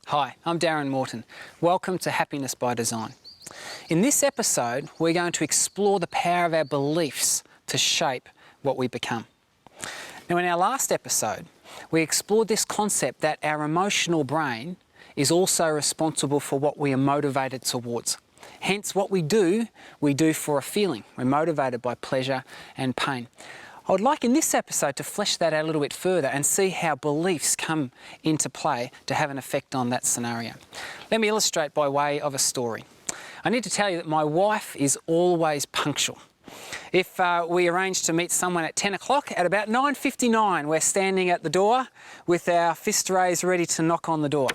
Hi, I'm Darren Morton. Welcome to Happiness by Design. In this episode, we're going to explore the power of our beliefs to shape what we become. Now, in our last episode, we explored this concept that our emotional brain is also responsible for what we are motivated towards. Hence, what we do for a feeling. We're motivated by pleasure and pain. I would like in this episode to flesh that out a little bit further and see how beliefs come into play to have an effect on that scenario. Let me illustrate by way of a story. I need to tell you that my wife is always punctual. If we arrange to meet someone at 10 o'clock, at about 9:59 we're standing at the door with our fist raised ready to knock on the door.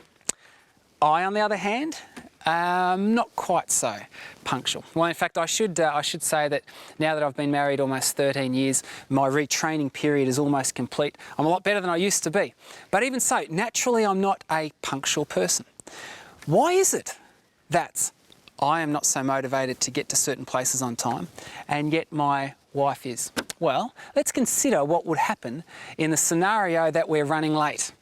I, on the other hand, not quite so punctual. Well, in fact, I should say that now that I've been married almost 13 years, my retraining period is almost complete. I'm a lot better than I used to be. But even so, naturally, I'm not a punctual person. Why is it that I am not so motivated to get to certain places on time, and yet my wife is? Well, let's consider what would happen in the scenario that we're running late.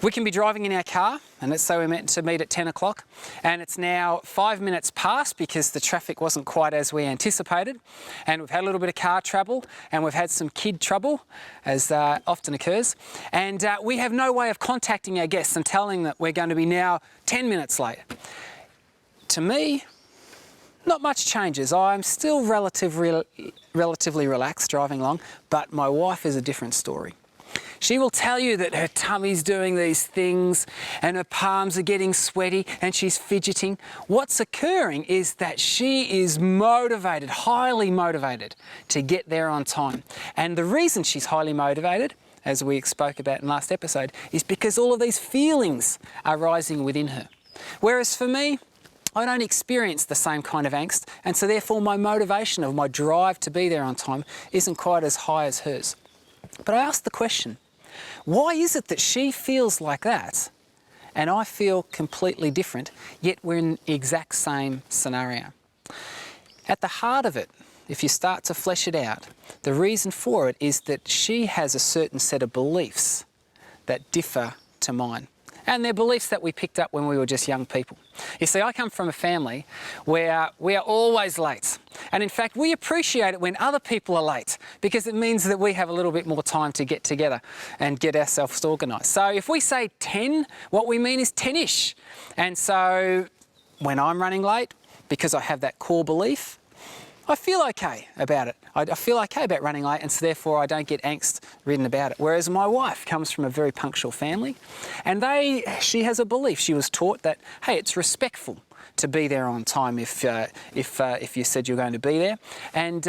We can be driving in our car, and let's say we're meant to meet at 10 o'clock, and it's now 5 minutes past because the traffic wasn't quite as we anticipated, and we've had a little bit of car trouble, and we've had some kid trouble, as often occurs, and we have no way of contacting our guests and telling them that we're going to be now 10 minutes late. To me, not much changes. I'm still relatively relaxed driving along, but my wife is a different story. She will tell you that her tummy's doing these things and her palms are getting sweaty and she's fidgeting. What's occurring is that she is motivated, highly motivated, to get there on time. And the reason she's highly motivated, as we spoke about in last episode, is because all of these feelings are rising within her. Whereas for me, I don't experience the same kind of angst, and so therefore my motivation of my drive to be there on time isn't quite as high as hers. But I asked the question, why is it that she feels like that and I feel completely different, yet we're in the exact same scenario? At the heart of it, if you start to flesh it out, the reason for it is that she has a certain set of beliefs that differ to mine. And they're beliefs that we picked up when we were just young people. You see, I come from a family where we are always late. And in fact, we appreciate it when other people are late because it means that we have a little bit more time to get together and get ourselves organised. So if we say 10, what we mean is 10-ish. And so when I'm running late, because I have that core belief, I feel okay about it. I feel okay about running late, and so therefore I don't get angst-ridden about it. Whereas my wife comes from a very punctual family, and she has a belief. She was taught that, hey, it's respectful to be there on time if you said you're going to be there, and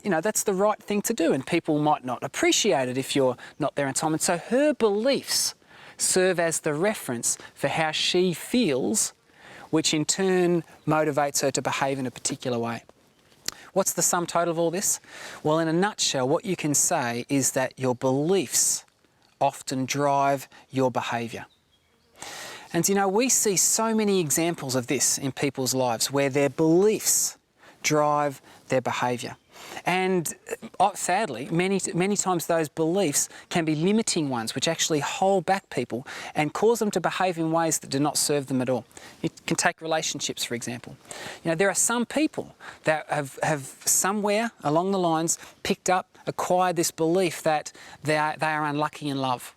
you know that's the right thing to do. And people might not appreciate it if you're not there on time. And so her beliefs serve as the reference for how she feels, which in turn motivates her to behave in a particular way. What's the sum total of all this? Well, in a nutshell, what you can say is that your beliefs often drive your behaviour. And you know, we see so many examples of this in people's lives where their beliefs drive their behaviour. And sadly, many times those beliefs can be limiting ones which actually hold back people and cause them to behave in ways that do not serve them at all. You can take relationships, for example. You know, there are some people that have somewhere along the lines acquired this belief that they are unlucky in love,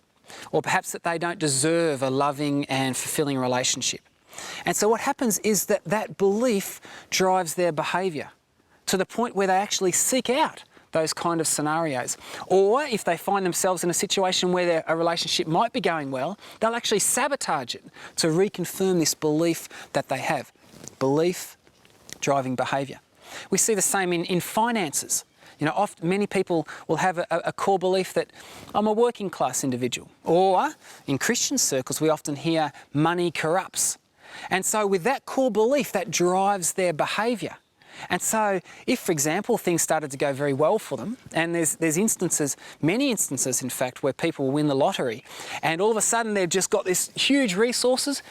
or perhaps that they don't deserve a loving and fulfilling relationship. And so what happens is that belief drives their behaviour to the point where they actually seek out those kind of scenarios. Or if they find themselves in a situation where a relationship might be going well, they'll actually sabotage it to reconfirm this belief that they have. Belief driving behaviour. We see the same in finances. You know, often many people will have a core belief that I'm a working class individual. Or in Christian circles, we often hear money corrupts. And so with that core belief, that drives their behaviour. And so if, for example, things started to go very well for them, and there's instances, many instances in fact, where people win the lottery and all of a sudden they've just got this huge resources,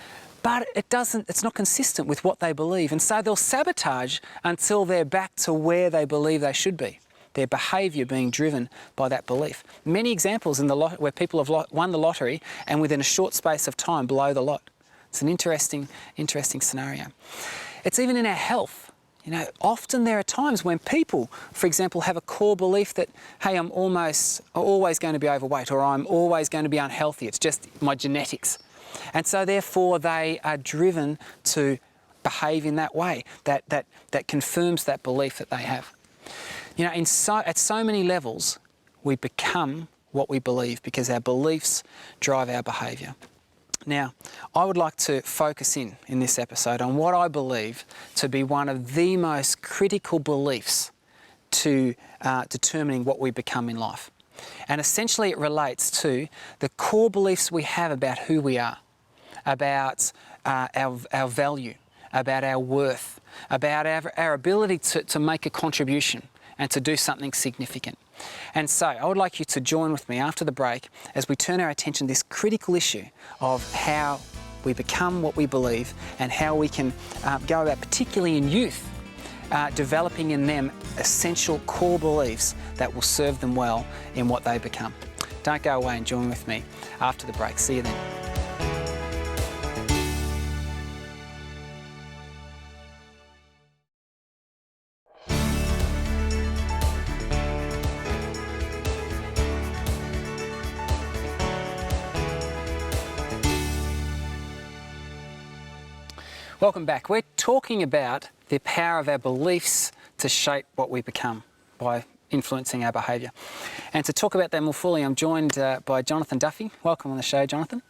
but it's not consistent with what they believe. And so they'll sabotage until they're back to where they believe they should be. Their behaviour being driven by that belief. Many examples in the where people have won the lottery and within a short space of time blow the lot. It's an interesting scenario. It's even in our health. You know, often there are times when people, for example, have a core belief that, hey, I'm always going to be overweight, or I'm always going to be unhealthy. It's just my genetics. And so therefore they are driven to behave in that way. That confirms that belief that they have. You know, at so many levels, we become what we believe because our beliefs drive our behaviour. Now, I would like to focus in this episode on what I believe to be one of the most critical beliefs to determining what we become in life. And essentially it relates to the core beliefs we have about who we are, about our value, about our worth, about our ability to make a contribution and to do something significant. And so I would like you to join with me after the break as we turn our attention to this critical issue of how we become what we believe and how we can go about, particularly in youth, developing in them essential core beliefs that will serve them well in what they become. Don't go away and join with me after the break. See you then. Welcome back. We're talking about the power of our beliefs to shape what we become by influencing our behaviour. And to talk about that more fully, I'm joined by Jonathan Duffy. Welcome on the show, Jonathan.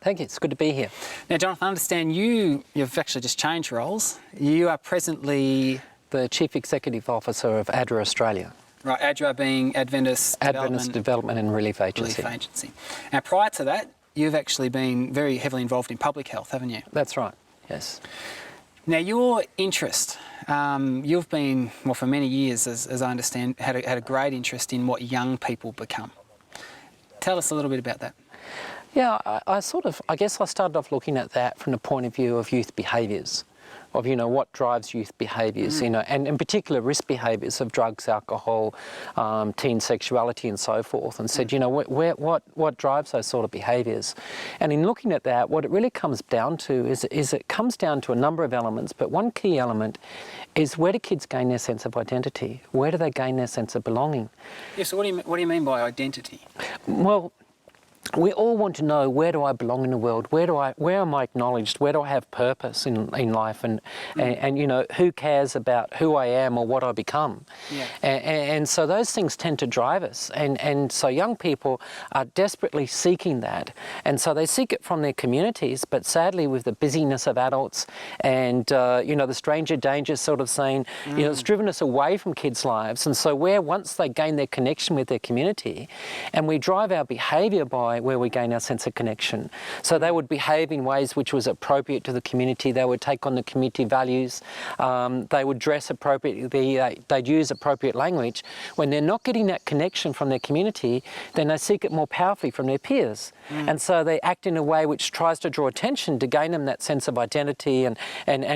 Thank you. It's good to be here. Now, Jonathan, I understand you've actually just changed roles. You are presently the Chief Executive Officer of ADRA Australia. Right, ADRA being Adventist Development and Relief Agency. Now, prior to that, you've actually been very heavily involved in public health, haven't you? That's right, yes. Now, your interest, you've been, well, for many years, as I understand, had a great interest in what young people become. Tell us a little bit about that. Yeah, I guess I started off looking at that from the point of view of youth behaviours, of, what drives youth behaviours, and in particular risk behaviours of drugs, alcohol, teen sexuality and so forth, and said, what drives those sort of behaviours? And in looking at that, what it really comes down to is it comes down to a number of elements, but one key element is, where do kids gain their sense of identity? Where do they gain their sense of belonging? Yeah, so what do you mean by identity? Well, we all want to know, where do I belong in the world? Where am I acknowledged? Where do I have purpose in life? And who cares about who I am or what I become? Yeah. And so those things tend to drive us. And so young people are desperately seeking that. And so they seek it from their communities, but sadly with the busyness of adults and, the stranger danger sort of saying, it's driven us away from kids' lives. And so once they gain their connection with their community, and we drive our behaviour by where we gain our sense of connection. So they would behave in ways which was appropriate to the community. They would take on the community values. They would dress appropriately. They'd use appropriate language. When they're not getting that connection from their community, then they seek it more powerfully from their peers. And so they act in a way which tries to draw attention to gain them that sense of identity and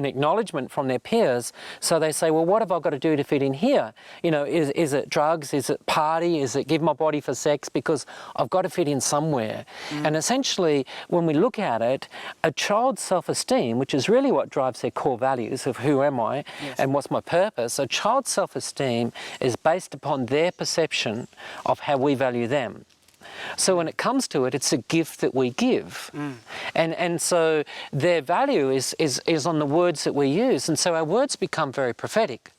acknowledgement from their peers. So they say, well, what have I got to do to fit in here? Is it drugs? Is it party? Is it give my body for sex? Because I've got to fit in somewhere. And essentially, when we look at it, a child's self-esteem, which is really what drives their core values of who am I and what's my purpose, a child's self-esteem is based upon their perception of how we value them. So when it comes to it, it's a gift that we give. And so their value is on the words that we use. And so our words become very prophetic.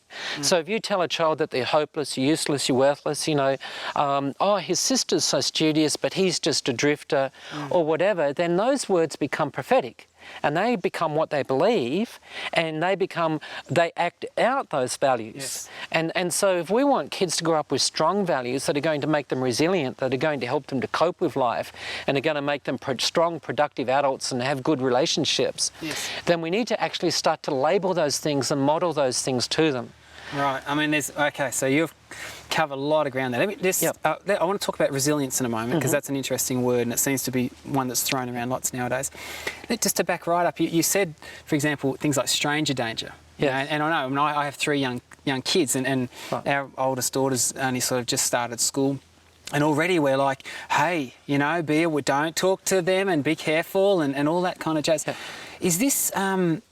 So if you tell a child that they're hopeless, you're useless, you're worthless, his sister's so studious, but he's just a drifter or whatever, then those words become prophetic. And they become what they believe, and they act out those values. Yes. And so if we want kids to grow up with strong values that are going to make them resilient, that are going to help them to cope with life, and are going to make them strong, productive adults and have good relationships, then we need to actually start to label those things and model those things to them. Right. I mean, so you've covered a lot of ground there. I want to talk about resilience in a moment, because that's an interesting word, and it seems to be one that's thrown around lots nowadays. Just to back right up, you said, for example, things like stranger danger. Yeah. And I know, I have 3 young kids, and our oldest daughter's only sort of just started school. And already we're like, hey, don't talk to them and be careful and all that kind of jazz. Yeah. Is this, and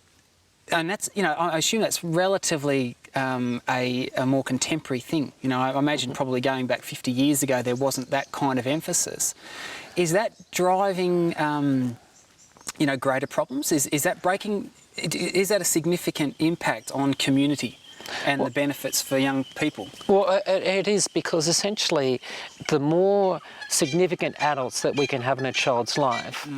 that's, you know, I assume that's relatively a more contemporary thing. You know, I imagine probably going back 50 years ago there wasn't that kind of emphasis. Is that driving, you know, greater problems? Is that breaking, is that a significant impact on community and the benefits for young people? Well, it is, because essentially the more significant adults that we can have in a child's life,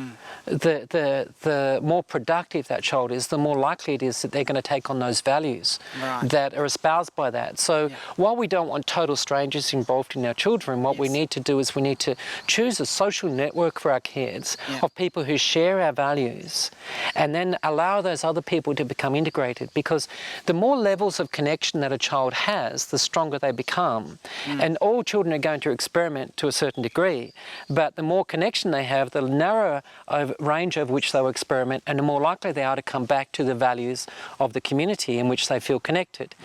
the more productive that child is, the more likely it is that they're going to take on those values that are espoused by that. So while we don't want total strangers involved in our children, what we need to do is we need to choose a social network for our kids of people who share our values, and then allow those other people to become integrated, because the more levels of connection that a child has, the stronger they become. And all children are going to experiment to a certain degree, but the more connection they have, the narrower range of which they will experiment, and the more likely they are to come back to the values of the community in which they feel connected.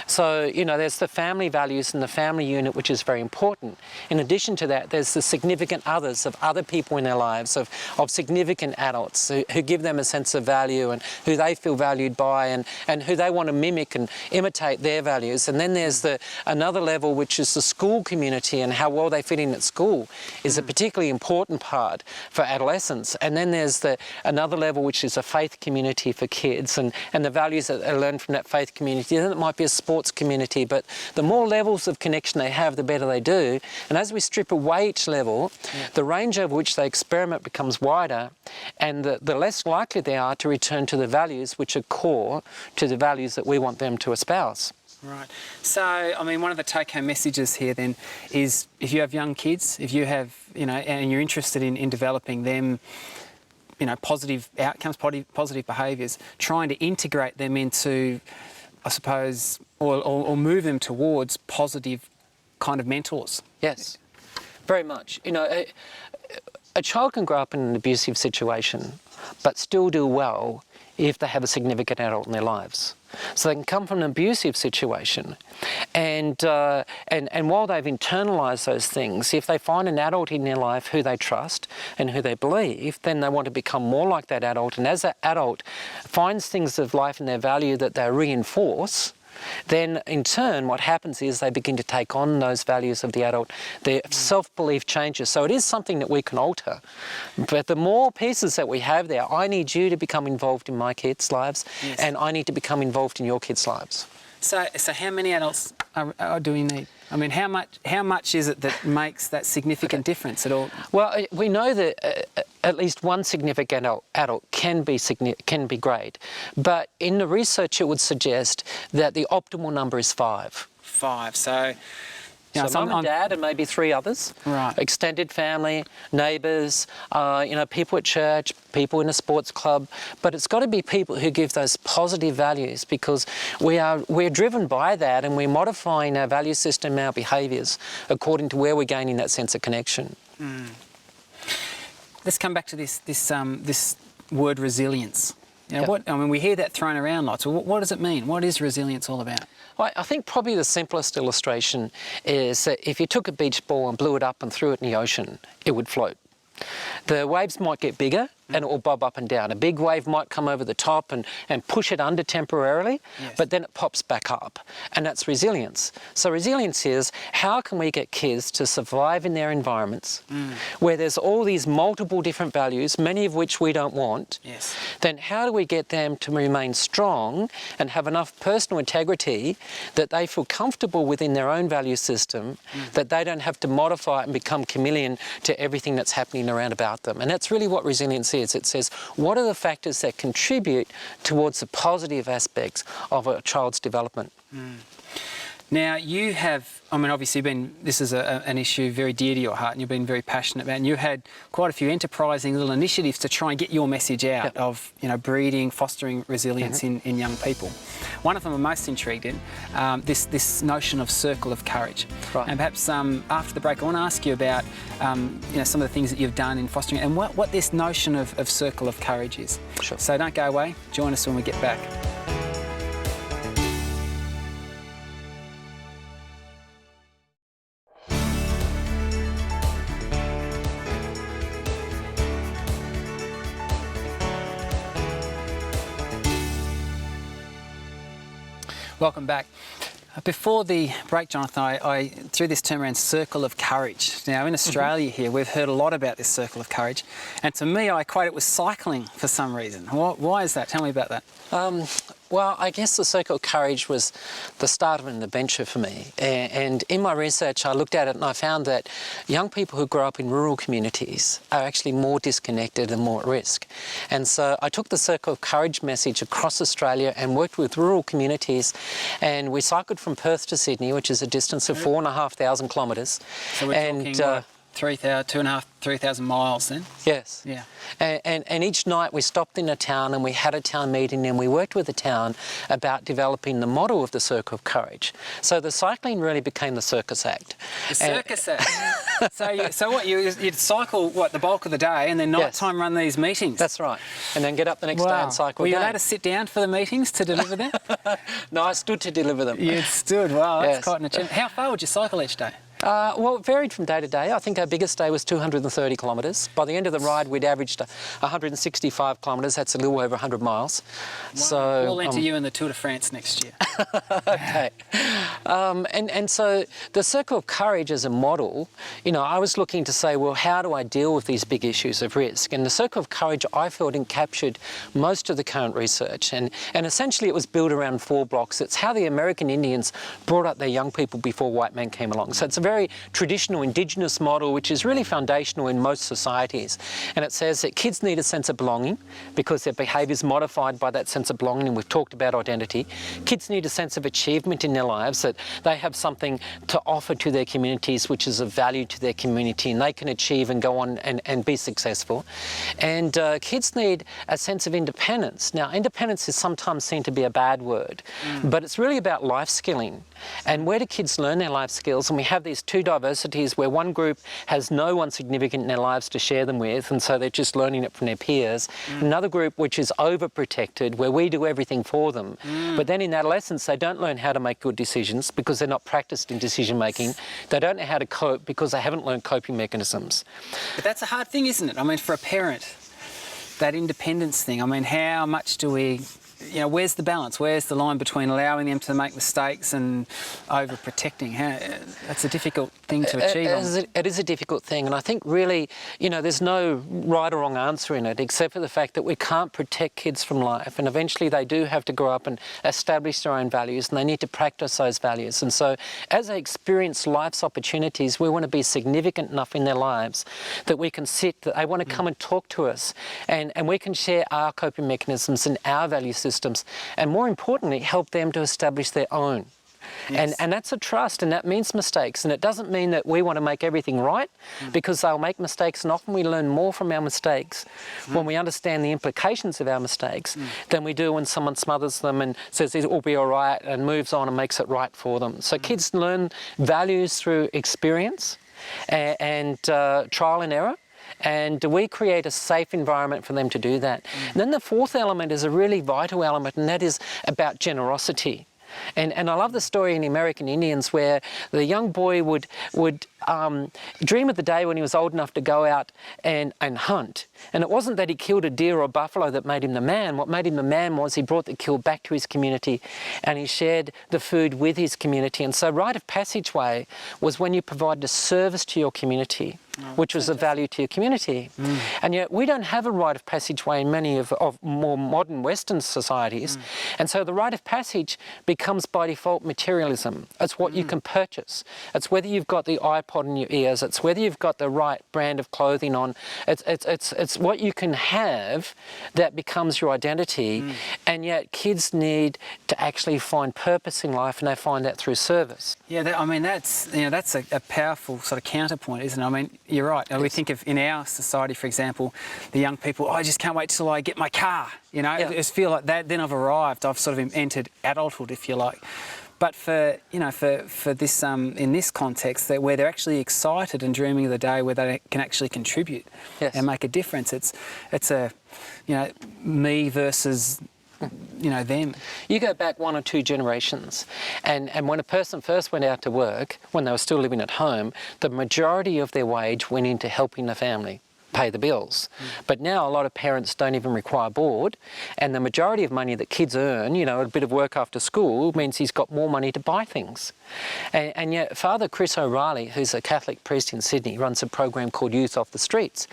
So, you know, there's the family values and the family unit, which is very important. In addition to that, there's the significant others of other people in their lives, of significant adults who give them a sense of value and who they feel valued by, and who they want to mimic and imitate their values. And then there's another level, which is the school community, and how well they fit in at school is a particularly important part for adolescents. And then there's another level, which is a faith community for kids, and the values that they learn from that faith community. Then it might be a sports community, but the more levels of connection they have, the better they do. And as we strip away each level, the range over which they experiment becomes wider, and the less likely they are to return to the values which are core to the values that we want them to espouse. Right. So, I mean, one of the take-home messages here then is, if you have young kids, if you have, you know, and you're interested in developing them, you know, positive outcomes, positive behaviours, trying to integrate them into, I suppose, or move them towards positive kind of mentors. Yes, very much. You know, a child can grow up in an abusive situation but still do well if they have a significant adult in their lives. So they can come from an abusive situation, and while they've internalised those things, if they find an adult in their life who they trust and who they believe, then they want to become more like that adult. And as that adult finds things of life and their value that they reinforce, then in turn what happens is they begin to take on those values of the adult. Their self-belief changes. So it is something that we can alter. But the more pieces that we have there, I need you to become involved in my kids' lives, and I need to become involved in your kids' lives. So how many adults do we need? I mean, how much is it that makes that significant difference at all? Well, we know that at least one significant adult can be great, but in the research it would suggest that the optimal number is 5. 5. So, you know, so mum and dad and maybe 3 others, right? Extended family, neighbours, you know, people at church, people in a sports club. But it's got to be people who give those positive values, because we're driven by that, and we're modifying our value system, our behaviours, according to where we're gaining that sense of connection. Let's come back to this word resilience. You know, I mean, we hear that thrown around lots. Well, what does it mean? What is resilience all about? Well, I think probably the simplest illustration is that if you took a beach ball and blew it up and threw it in the ocean, it would float. The waves might get bigger and it will bob up and down. A big wave might come over the top and push it under temporarily, but then it pops back up. And that's resilience. So resilience is, how can we get kids to survive in their environments where there's all these multiple different values, many of which we don't want, then how do we get them to remain strong and have enough personal integrity that they feel comfortable within their own value system, that they don't have to modify it and become chameleon to everything that's happening around about them. And that's really what resilience is. It says, what are the factors that contribute towards the positive aspects of a child's development? Now, you have, I mean, obviously this is an issue very dear to your heart, and you've been very passionate about it, and you've had quite a few enterprising little initiatives to try and get your message out of, you know, breeding, fostering resilience in young people. One of them I'm most intrigued in, this notion of circle of courage. And perhaps after the break, I want to ask you about, you know, some of the things that you've done in fostering, and what this notion of circle of courage is. So don't go away. Join us when we get back. Welcome back. Before the break, Jonathan, I threw this term around circle of courage. Now, in Australia here, we've heard a lot about this circle of courage, and to me, I equate it with cycling for some reason. Why is that? Tell me about that. Well, I guess the Circle of Courage was the start of an adventure for me. And in my research, I looked at it and I found that young people who grow up in rural communities are actually more disconnected and more at risk. And so I took the Circle of Courage message across Australia and worked with rural communities. And we cycled from Perth to Sydney, which is a distance of 4,500 kilometres. So we're talking 2,500, 3,000 miles then? Yes. Yeah. And each night we stopped in a town and we had a town meeting and we worked with the town about developing the model of the Circle of Courage. So the cycling really became the circus act. The circus act. So what, you'd cycle, the bulk of the day and then nighttime run these meetings? That's right. And then get up the next day and cycle Were you again. allowed to sit down for the meetings to deliver them? No, I stood to deliver them. You stood, wow, that's Yes. quite an achievement. How far would you cycle each day? Well, it varied from day to day. I think our biggest day was 230 kilometres. By the end of the ride, we'd averaged 165 kilometres. That's a little over 100 miles. Wow. So we'll enter you in the Tour de France next year. Okay. And so the Circle of Courage as a model, I was looking to say, well, how do I deal with these big issues of risk? And the Circle of Courage, I felt, encaptured most of the current research. And essentially it was built around 4 blocks. It's how the American Indians brought up their young people before white men came along. So it's a very traditional indigenous model, which is really foundational in most societies. And it says that kids need a sense of belonging because their behaviour is modified by that sense of belonging, and we've talked about identity. Kids need a sense of achievement in their lives, that they have something to offer to their communities which is of value to their community, and they can achieve and go on and be successful. And kids need a sense of independence. Now, independence is sometimes seen to be a bad word, but it's really about life skilling. And where do kids learn their life skills? And we have these 2 diversities where one group has no one significant in their lives to share them with, and so they're just learning it from their peers. Another group which is overprotected, where we do everything for them. But then in adolescence, they don't learn how to make good decisions because they're not practiced in decision making. They don't know how to cope because they haven't learned coping mechanisms. But that's a hard thing, isn't it? I mean, for a parent, that independence thing, I mean, how much do we... where's the balance? Where's the line between allowing them to make mistakes and overprotecting? That's a difficult thing to achieve. It is a difficult thing, and I think really, there's no right or wrong answer in it, except for the fact that we can't protect kids from life, and eventually they do have to grow up and establish their own values, and they need to practice those values. And so as they experience life's opportunities, we want to be significant enough in their lives that we can that they want to come and talk to us, and we can share our coping mechanisms and our value systems, and more importantly, help them to establish their own. Yes. And that's a trust, and that means mistakes. And it doesn't mean that we want to make everything right, because they'll make mistakes, and often we learn more from our mistakes when we understand the implications of our mistakes than we do when someone smothers them and says it will be all right and moves on and makes it right for them. So kids learn values through experience and trial and error. And we create a safe environment for them to do that. And then the 4th element is a really vital element, and that is about generosity. And I love the story in the American Indians where the young boy would dream of the day when he was old enough to go out and hunt. And it wasn't that he killed a deer or a buffalo that made him the man. What made him the man was he brought the kill back to his community and he shared the food with his community. And so rite of passageway was when you provided a service to your community, which was of value to your community. And yet we don't have a rite of passageway in many of more modern Western societies. And so the rite of passage becomes by default materialism. It's what you can purchase. It's whether you've got the iPod in your ears. It's whether you've got the right brand of clothing on. It's what you can have that becomes your identity. And yet kids need to actually find purpose in life, and they find that through service. Yeah, that's a powerful sort of counterpoint, isn't it? I mean, you're right. Yes. We think of, in our society, for example, the young people, I just can't wait till I get my car, I just feel like that, then I've arrived, I've sort of entered adulthood, if you like. But for this in this context, where they're actually excited and dreaming of the day where they can actually contribute and make a difference, it's a me versus them. You go back 1 or 2 generations, and when a person first went out to work, when they were still living at home, the majority of their wage went into helping the family. pay the bills. But now a lot of parents don't even require board, and the majority of money that kids earn, you know, a bit of work after school means he's got more money to buy things. And yet Father Chris O'Reilly, who's a Catholic priest in Sydney, runs a program called Youth Off the Streets.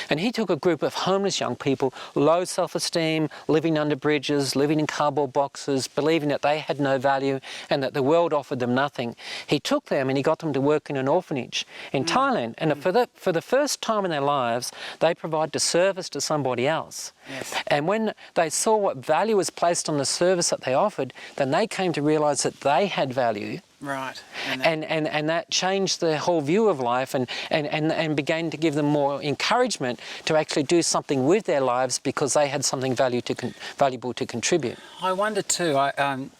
And he took a group of homeless young people, low self-esteem, living under bridges, living in cardboard boxes, believing that they had no value and that the world offered them nothing. He took them and he got them to work in an orphanage in Thailand. And for the first time in their lives, they provided a service to somebody else. Yes. And when they saw what value was placed on the service that they offered, then they came to realise that they had value. Right. And that changed their whole view of life and began to give them more encouragement to actually do something with their lives because they had something valuable to contribute. I wonder too,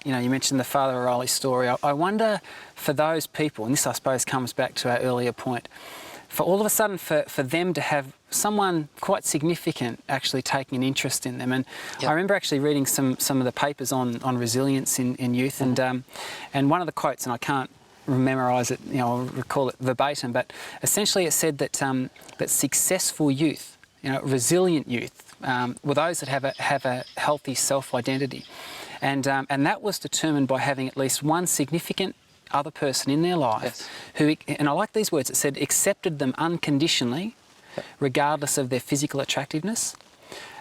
you know, you mentioned the Father O'Reilly story. I wonder for those people, and this I suppose comes back to our earlier point, for all of a sudden for them to have someone quite significant actually taking an interest in them. And I remember actually reading some of the papers on resilience in youth, and one of the quotes, and I can't memorise it, you know, I'll recall it verbatim, but essentially it said that that successful youth, you know, resilient youth, were those that have a healthy self-identity, and that was determined by having at least one significant other person in their life who, and I like these words, it said, accepted them unconditionally, regardless of their physical attractiveness,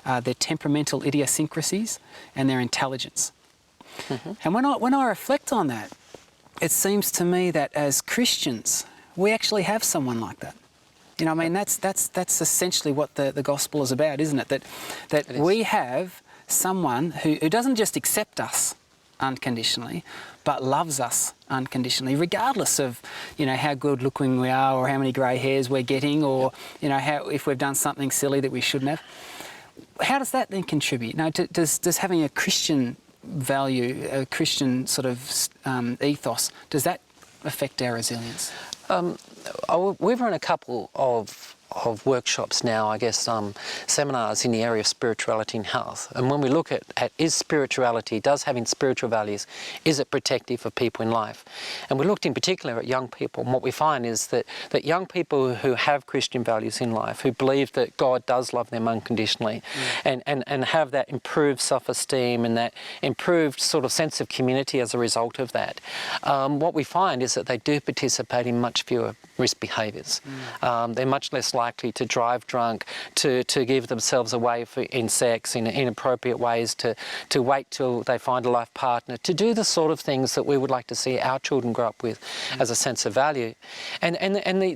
their temperamental idiosyncrasies, and their intelligence. And when I reflect on that, it seems to me that as Christians, we actually have someone like that. You know, I mean, that's essentially what the gospel is about, isn't it? That we have someone who doesn't just accept us unconditionally, but loves us unconditionally, regardless of, you know, how good looking we are or how many grey hairs we're getting, or you know, how if we've done something silly that we shouldn't have. How does that then contribute? Now, does having a Christian value, a Christian sort of ethos, does that affect our resilience? We've run a couple of workshops now, I guess, seminars in the area of spirituality and health. And when we look at is spirituality, does having spiritual values, is it protective for people in life? And we looked in particular at young people, and what we find is that young people who have Christian values in life, who believe that God does love them unconditionally, and have that improved self-esteem and that improved sort of sense of community as a result of that, what we find is that they do participate in much fewer risk behaviours. They're much less likely to drive drunk, to give themselves away in sex in inappropriate ways, to wait till they find a life partner, to do the sort of things that we would like to see our children grow up with as a sense of value. And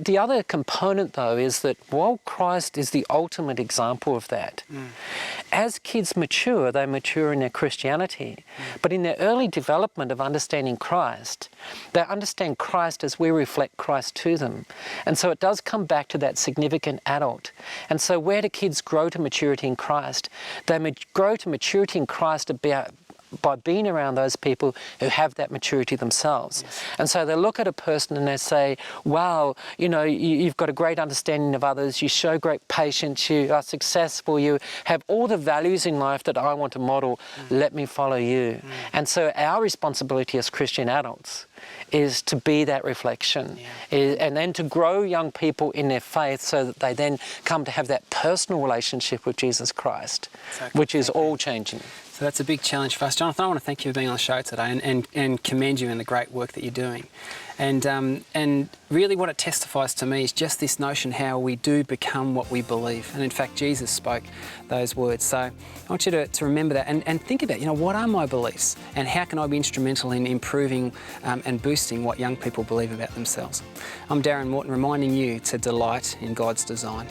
the other component, though, is that while Christ is the ultimate example of that, as kids mature, they mature in their Christianity. But in their early development of understanding Christ, they understand Christ as we reflect Christ to them. And so it does come back to that significant adult. And so where do kids grow to maturity in Christ? They grow to maturity in Christ by being around those people who have that maturity themselves. And so they look at a person and they say, wow, you know, you've got a great understanding of others, you show great patience, you are successful, you have all the values in life that I want to model, let me follow you. And so our responsibility as Christian adults is to be that reflection, and then to grow young people in their faith so that they then come to have that personal relationship with Jesus Christ, which is all changing. So that's a big challenge for us. Jonathan, I want to thank you for being on the show today and commend you in the great work that you're doing. And really what it testifies to me is just this notion how we do become what we believe. And in fact, Jesus spoke those words. So I want you to remember that and think about, you know, what are my beliefs and how can I be instrumental in improving and boosting what young people believe about themselves? I'm Darren Morton, reminding you to delight in God's design.